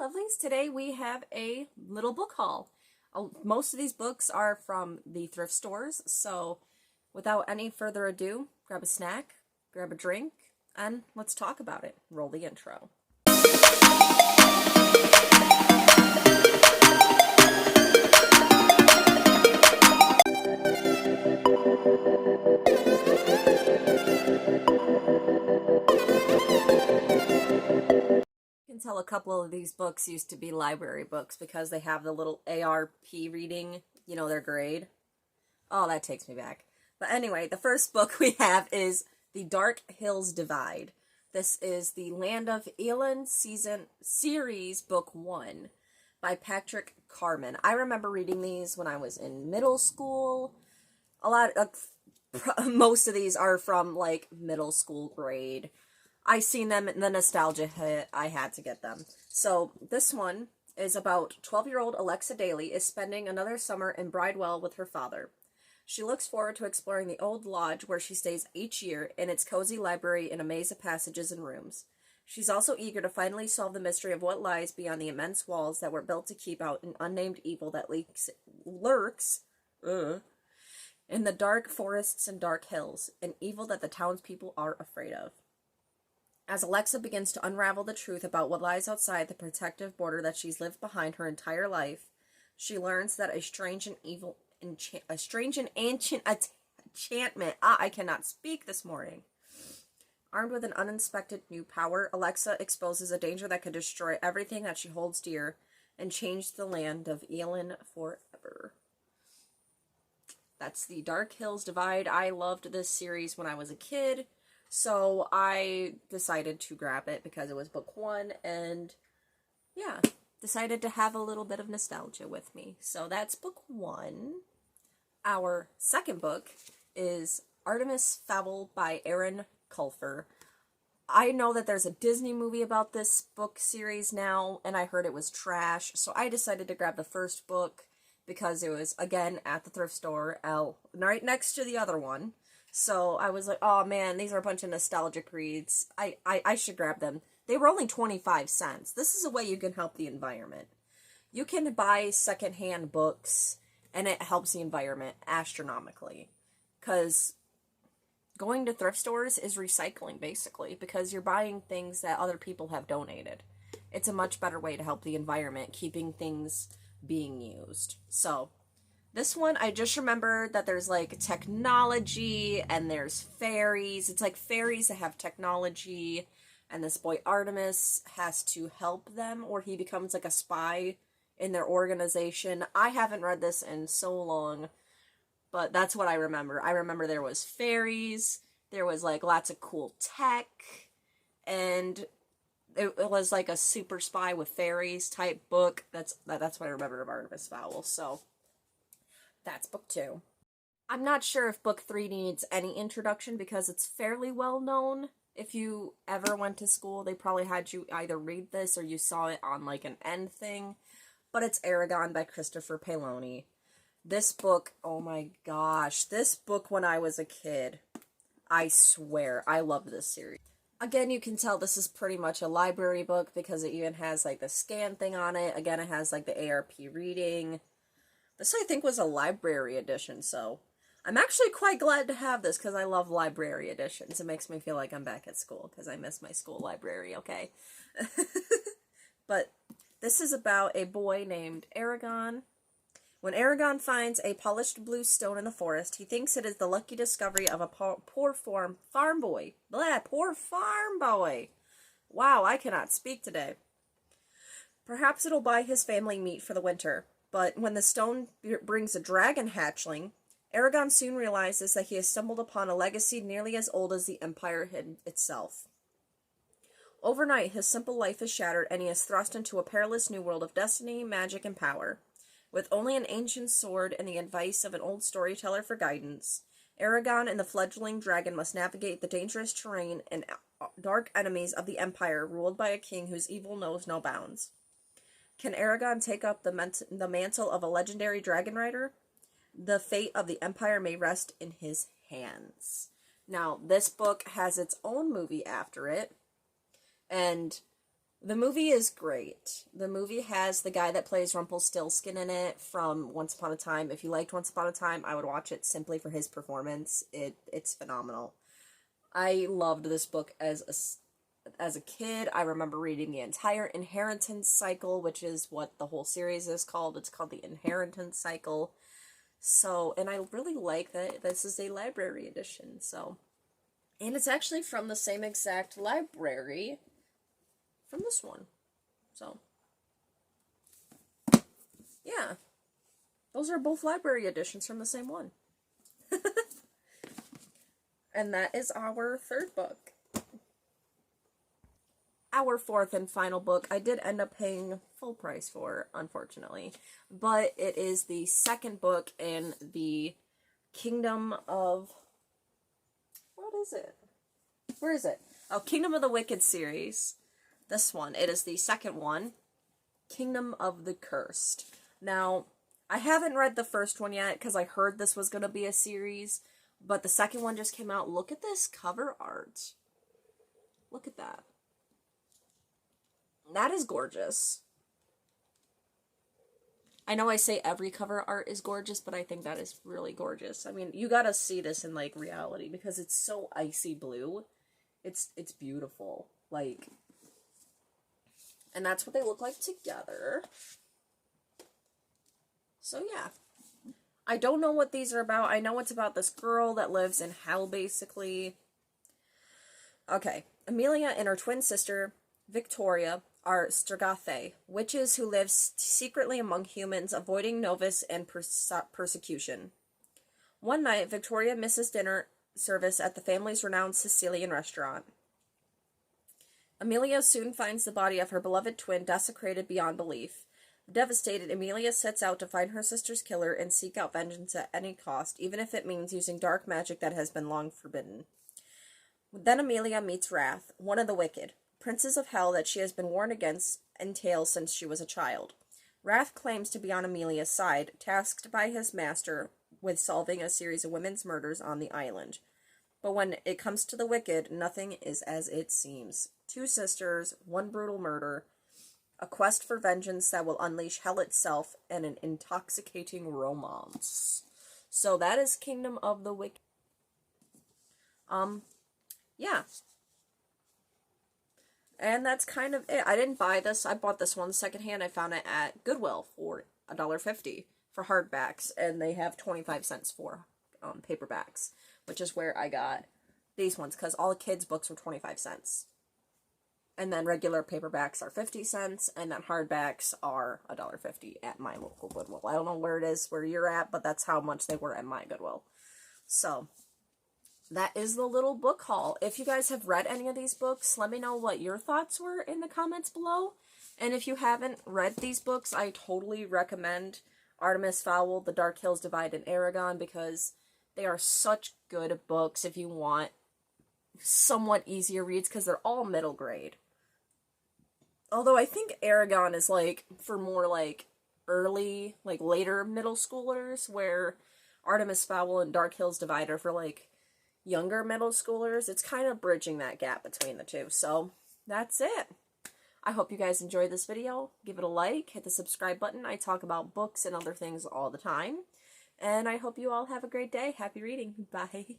Lovelies. Today we have a little book haul. Most of these books are from the thrift stores, so without any further ado, grab a snack, grab a drink, and let's talk about it. Roll the intro. You can tell a couple of these books used to be library books because they have the little ARP reading, their grade. Oh, that takes me back. But anyway, the first book we have is The Dark Hills Divide. This is the Land of Elan series book 1 by Patrick Carman. I remember reading these when I was in middle school. Most of these are from like middle school grade. I seen them and the nostalgia hit. I had to get them. So this one is about 12-year-old Alexa Daly is spending another summer in Bridewell with her father. She looks forward to exploring the old lodge where she stays each year in its cozy library in a maze of passages and rooms. She's also eager to finally solve the mystery of what lies beyond the immense walls that were built to keep out an unnamed evil that lurks in the dark forests and dark hills, an evil that the townspeople are afraid of. As Alexa begins to unravel the truth about what lies outside the protective border that she's lived behind her entire life, she learns that a strange and ancient enchantment. I cannot speak this morning. Armed with an uninspected new power, Alexa exposes a danger that could destroy everything that she holds dear and change the land of Elan forever. That's The Dark Hills Divide. I loved this series when I was a kid. So I decided to grab it because it was book 1 and yeah, decided to have a little bit of nostalgia with me. So that's book 1. Our second book is Artemis Fowl by Aaron Culfer. I know that there's a Disney movie about this book series now, and I heard it was trash. So I decided to grab the first book because it was, again, at the thrift store, right next to the other one. So I was like, oh man, these are a bunch of nostalgic reads. I should grab them. They were only 25 cents. This is a way you can help the environment. You can buy secondhand books, and it helps the environment astronomically. Because going to thrift stores is recycling, basically, because you're buying things that other people have donated. It's a much better way to help the environment, keeping things being used. So this one, I just remember that there's, like, technology, and there's fairies. It's like fairies that have technology, and this boy Artemis has to help them, or he becomes, like, a spy in their organization. I haven't read this in so long, but that's what I remember. I remember there was fairies, there was, like, lots of cool tech, and it was, like, a super spy with fairies type book. That's what I remember of Artemis Fowl, so that's book 2. I'm not sure if book 3 needs any introduction because it's fairly well known. If you ever went to school, they probably had you either read this or you saw it on like an end thing. But it's Aragon by Christopher Paolini. This book, oh my gosh, this book when I was a kid, I swear, I love this series. Again, you can tell this is pretty much a library book because it even has like the scan thing on it. Again, it has like the ARP reading. This, I think, was a library edition, so I'm actually quite glad to have this because I love library editions. It makes me feel like I'm back at school because I miss my school library, okay? But this is about a boy named Aragon. When Aragon finds a polished blue stone in the forest, he thinks it is the lucky discovery of a poor farm boy. Blah, poor farm boy. Wow, I cannot speak today. Perhaps it'll buy his family meat for the winter. But when the stone brings a dragon hatchling, Aragon soon realizes that he has stumbled upon a legacy nearly as old as the Empire itself. Overnight, his simple life is shattered, and he is thrust into a perilous new world of destiny, magic, and power. With only an ancient sword and the advice of an old storyteller for guidance, Aragon and the fledgling dragon must navigate the dangerous terrain and dark enemies of the Empire, ruled by a king whose evil knows no bounds. Can Aragon take up the mantle of a legendary dragon rider? The fate of the Empire may rest in his hands. Now, this book has its own movie after it, and The movie is great. The movie has the guy that plays Rumpelstiltskin in it from Once Upon a Time. If you liked Once Upon a Time, I would watch it simply for his performance. It's phenomenal. I loved this book as a kid. I remember reading the entire Inheritance Cycle, which is what the whole series is called. It's called the Inheritance Cycle. So, and I really like that this is a library edition, so. And it's actually from the same exact library from this one. So, yeah. Those are both library editions from the same one. And that is our third book. Our fourth and final book, I did end up paying full price for, unfortunately. But it is the second book in the Kingdom of... What is it? Where is it? Oh, Kingdom of the Wicked series. This one. It is the second one. Kingdom of the Cursed. Now, I haven't read the first one yet because I heard this was going to be a series. But the second one just came out. Look at this cover art. Look at that. That is gorgeous. I know I say every cover art is gorgeous, but I think that is really gorgeous. I mean, you gotta see this in, like, reality, because it's so icy blue. It's beautiful. Like, and that's what they look like together. So, yeah. I don't know what these are about. I know it's about this girl that lives in hell, basically. Okay. Amelia and her twin sister, Victoria, are Stragathai, witches who live secretly among humans, avoiding novice and persecution. One night, Victoria misses dinner service at the family's renowned Sicilian restaurant. Amelia soon finds the body of her beloved twin desecrated beyond belief. Devastated, Amelia sets out to find her sister's killer and seek out vengeance at any cost, even if it means using dark magic that has been long forbidden. Then Amelia meets Wrath, one of the wicked, princes of hell that she has been warned against in tales since she was a child. Wrath claims to be on Amelia's side, tasked by his master with solving a series of women's murders on the island. But when it comes to the wicked, nothing is as it seems. Two sisters, one brutal murder, a quest for vengeance that will unleash hell itself, and an intoxicating romance. So that is Kingdom of the Wicked. Yeah. And that's kind of it. I didn't buy this. I bought this one secondhand. I found it at Goodwill for $1.50 for hardbacks, and they have 25 cents for paperbacks, which is where I got these ones, because all the kids' books were 25 cents. And then regular paperbacks are 50 cents, and then hardbacks are $1.50 at my local Goodwill. I don't know where it is, where you're at, but that's how much they were at my Goodwill. So, that is the little book haul. If you guys have read any of these books, let me know what your thoughts were in the comments below. And if you haven't read these books, I totally recommend Artemis Fowl, The Dark Hills Divide, and Aragon, because they are such good books if you want somewhat easier reads, because they're all middle grade. Although I think Aragon is, like, for more, like, early, like, later middle schoolers, where Artemis Fowl and Dark Hills Divide are for, like, younger middle schoolers. It's kind of bridging that gap between the two. So, that's it. I hope you guys enjoyed this video. Give it a like, hit the subscribe button. I talk about books and other things all the time. And I hope you all have a great day. Happy reading. Bye.